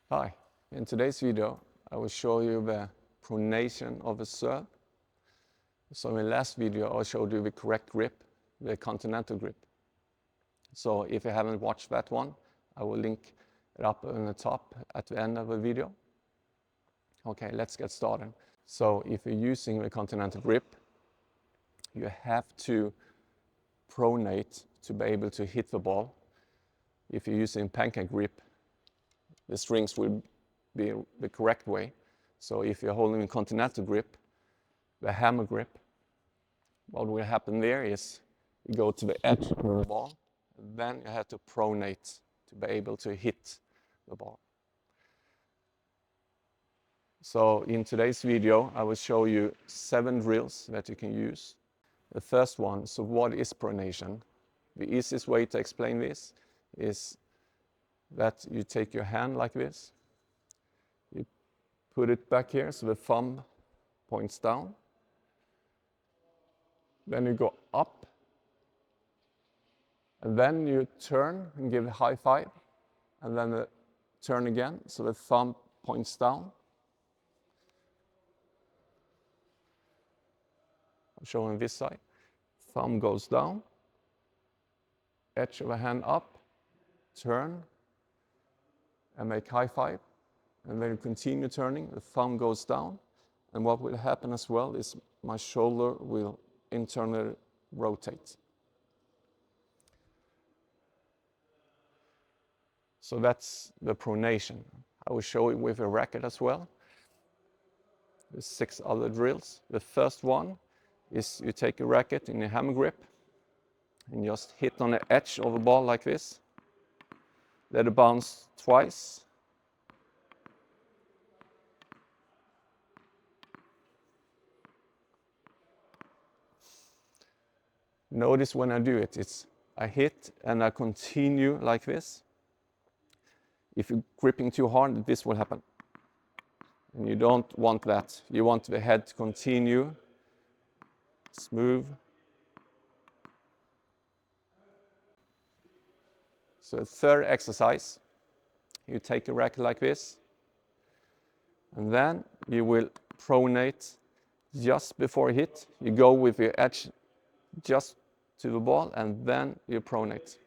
Hi, in today's video I will show you the pronation of a serve. So in the last video I showed you the correct grip, the continental grip. So if you haven't watched that one, I will link it up on the top at the end of the video. Okay, let's get started. So if you're using the continental grip, you have to pronate to be able to hit the ball. If you're using pancake grip, the strings will be the correct way. So if you're holding a continental grip, the hammer grip, what will happen there is you go to the edge of the ball, and then you have to pronate to be able to hit the ball. So in today's video, I will show you 7 drills that you can use. The first one, so what is pronation? The easiest way to explain this is that you take your hand like this, you put it back here so the thumb points down, then you go up, and then you turn and give a high five, and then turn again so the thumb points down. I'm showing this side. Thumb goes down, edge of the hand up, turn, and make high five. And then you continue turning, the thumb goes down. And what will happen as well is my shoulder will internally rotate. So that's the pronation. I will show it with a racket as well. There's 6 other drills. The first one is you take a racket in a hammer grip and just hit on the edge of the ball like this. Let it bounce twice. Notice when I do it, I hit and I continue like this. If you're gripping too hard, this will happen. And you don't want that. You want the head to continue smooth. So the third exercise, you take a racket like this, and then you will pronate just before you hit. You go with your edge just to the ball, and then you pronate.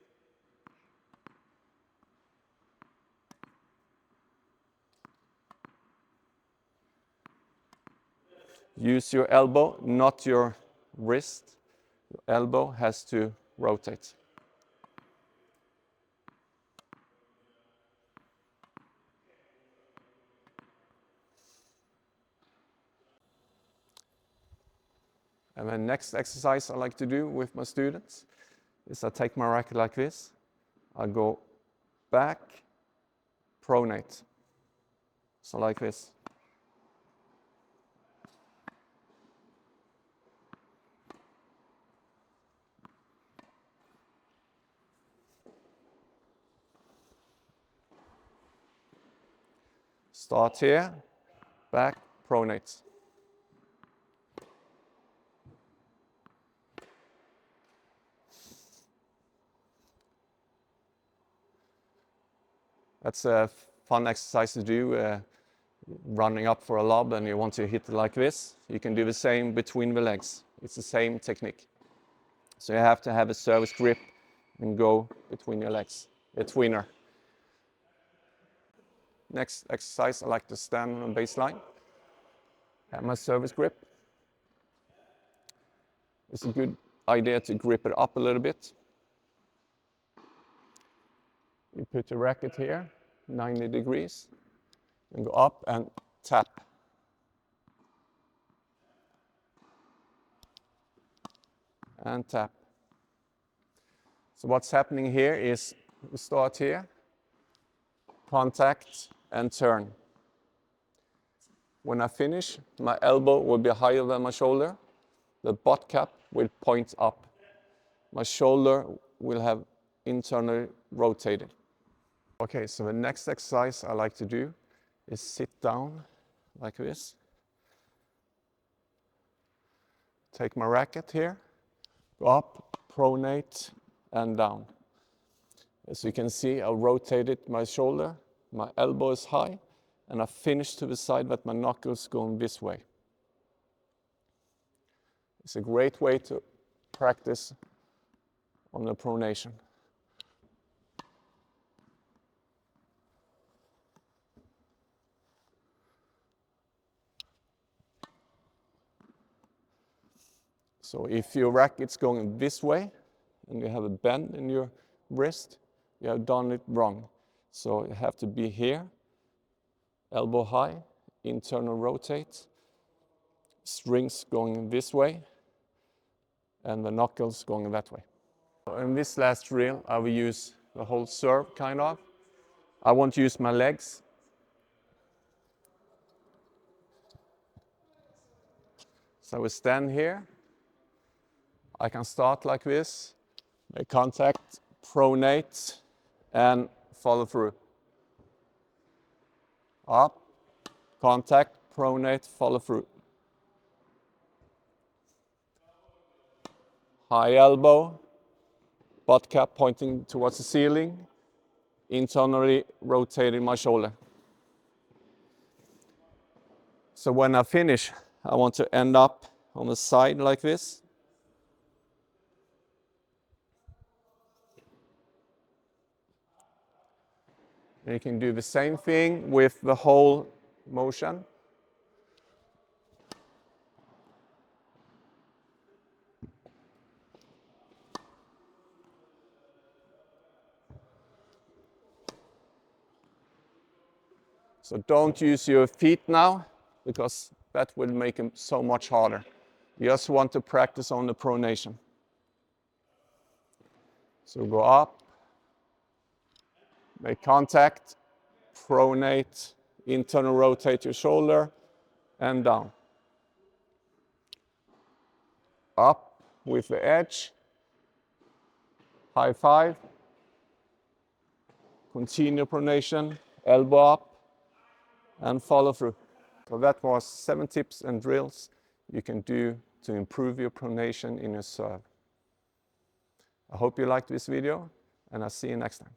Use your elbow, not your wrist. Your elbow has to rotate. And the next exercise I like to do with my students is I take my racket like this, I go back, pronate. So like this. Start here, back, pronate. That's a fun exercise to do, running up for a lob and you want to hit it like this. You can do the same between the legs. It's the same technique. So you have to have a service grip and go between your legs, a tweener. Next exercise, I like to stand on baseline. Have my service grip. It's a good idea to grip it up a little bit. You put your racket here, 90 degrees, and go up and tap. And tap. So what's happening here is we start here, contact and turn. When I finish, my elbow will be higher than my shoulder. The butt cap will point up. My shoulder will have internally rotated. Okay, so the next exercise I like to do is sit down like this. Take my racket here, go up, pronate, and down. As you can see, I rotated my shoulder my elbow is high, and I finish to the side that my knuckles going this way. It's a great way to practice on the pronation. So if your racket's going this way and you have a bend in your wrist, you have done it wrong. So you have to be here, elbow high, internal rotate, strings going this way, and the knuckles going that way. In this last drill, I will use the whole serve, kind of. I won't use my legs. So I will stand here. I can start like this, make contact, pronate, and follow through. Up, contact, pronate, follow through. High elbow, butt cap pointing towards the ceiling, internally rotating my shoulder. So when I finish, I want to end up on the side like this. And you can do the same thing with the whole motion. So don't use your feet now, because that will make it so much harder. You just want to practice on the pronation. So go up, make contact, pronate, internal rotate your shoulder, and down. Up with the edge, high five, continue pronation, elbow up, and follow through. So that was 7 tips and drills you can do to improve your pronation in your serve. I hope you liked this video, and I'll see you next time.